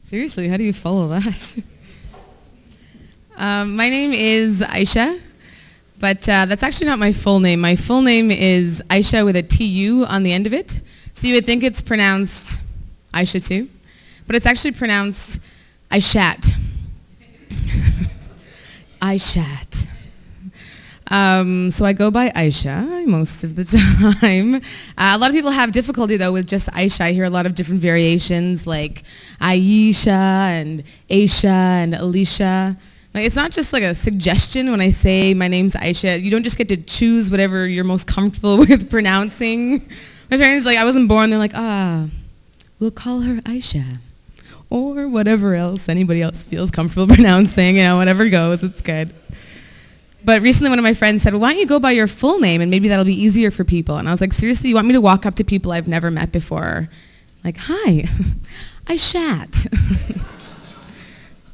Seriously, how do you follow that? My name is Aisha, but that's actually not my full name. My full name is Aisha with a T-U on the end of it. So you would think it's pronounced Aisha too, but it's actually pronounced Aishat. Aishat. So I go by Aisha most of the time. A lot of people have difficulty though with just Aisha. I hear a lot of different variations like Aisha and Aisha and Alicia. Like, it's not just like a suggestion when I say my name's Aisha. You don't just get to choose whatever you're most comfortable with pronouncing. My parents, like, I wasn't born, they're like, we'll call her Aisha. Or whatever else anybody else feels comfortable pronouncing, whatever goes, it's good. But recently one of my friends said, well, why don't you go by your full name and maybe that'll be easier for people. And I was like, seriously, you want me to walk up to people I've never met before? Like, hi, Aishat.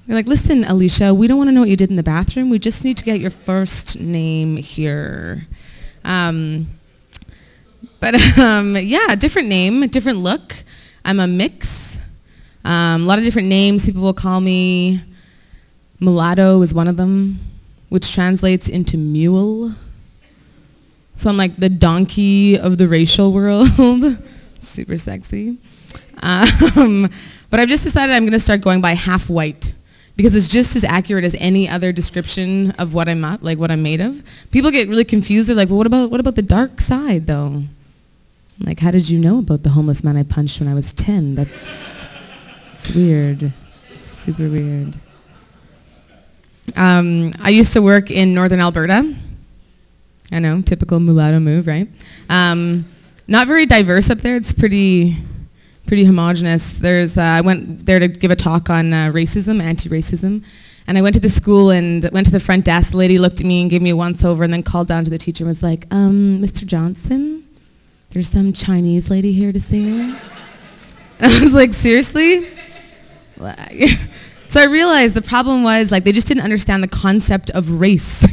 They're like, listen, Alicia, we don't want to know what you did in the bathroom. We just need to get your first name here. Yeah, different name, different look. I'm a mix. A lot of different names. People will call me mulatto is one of them, which translates into mule. So I'm like the donkey of the racial world. Super sexy. But I've just decided I'm going to start going by half white because it's just as accurate as any other description of what I'm like what I'm made of. People get really confused. They're like, well, what about the dark side though? Like, how did you know about the homeless man I punched when I was 10? It's weird. It's super weird. I used to work in northern Alberta. I know, typical mulatto move, right? Not very diverse up there. It's pretty homogenous. I went there to give a talk on racism, anti-racism, and I went to the school and went to the front desk. The lady looked at me and gave me a once-over and then called down to the teacher and was like, Mr. Johnson, there's some Chinese lady here to see you. And I was like, seriously? So I realized the problem was like they just didn't understand the concept of race,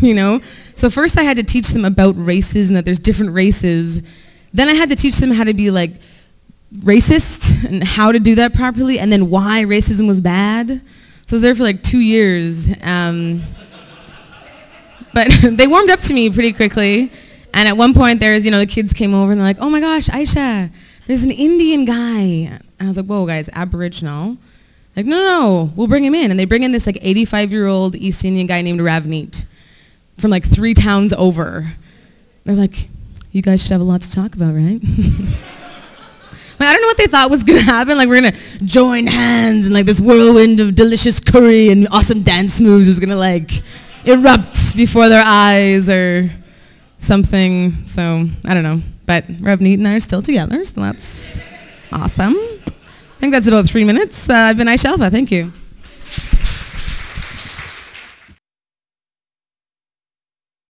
So first I had to teach them about races and that there's different races. Then I had to teach them how to be like racist and how to do that properly and then why racism was bad. So I was there for like 2 years. But they warmed up to me pretty quickly. And at one point there's, the kids came over and they're like, oh my gosh, Aisha, there's an Indian guy. And I was like, whoa guys, Aboriginal. Like, no, we'll bring him in. And they bring in this like 85-year-old East Indian guy named Ravneet from like 3 towns over. They're like, you guys should have a lot to talk about, right? Like, I don't know what they thought was gonna happen. Like, we're gonna join hands and like this whirlwind of delicious curry and awesome dance moves is gonna like erupt before their eyes or something. So, I don't know. But Ravneet and I are still together, so that's awesome. I think that's about 3 minutes. I've been Aisha Alfa. Thank you.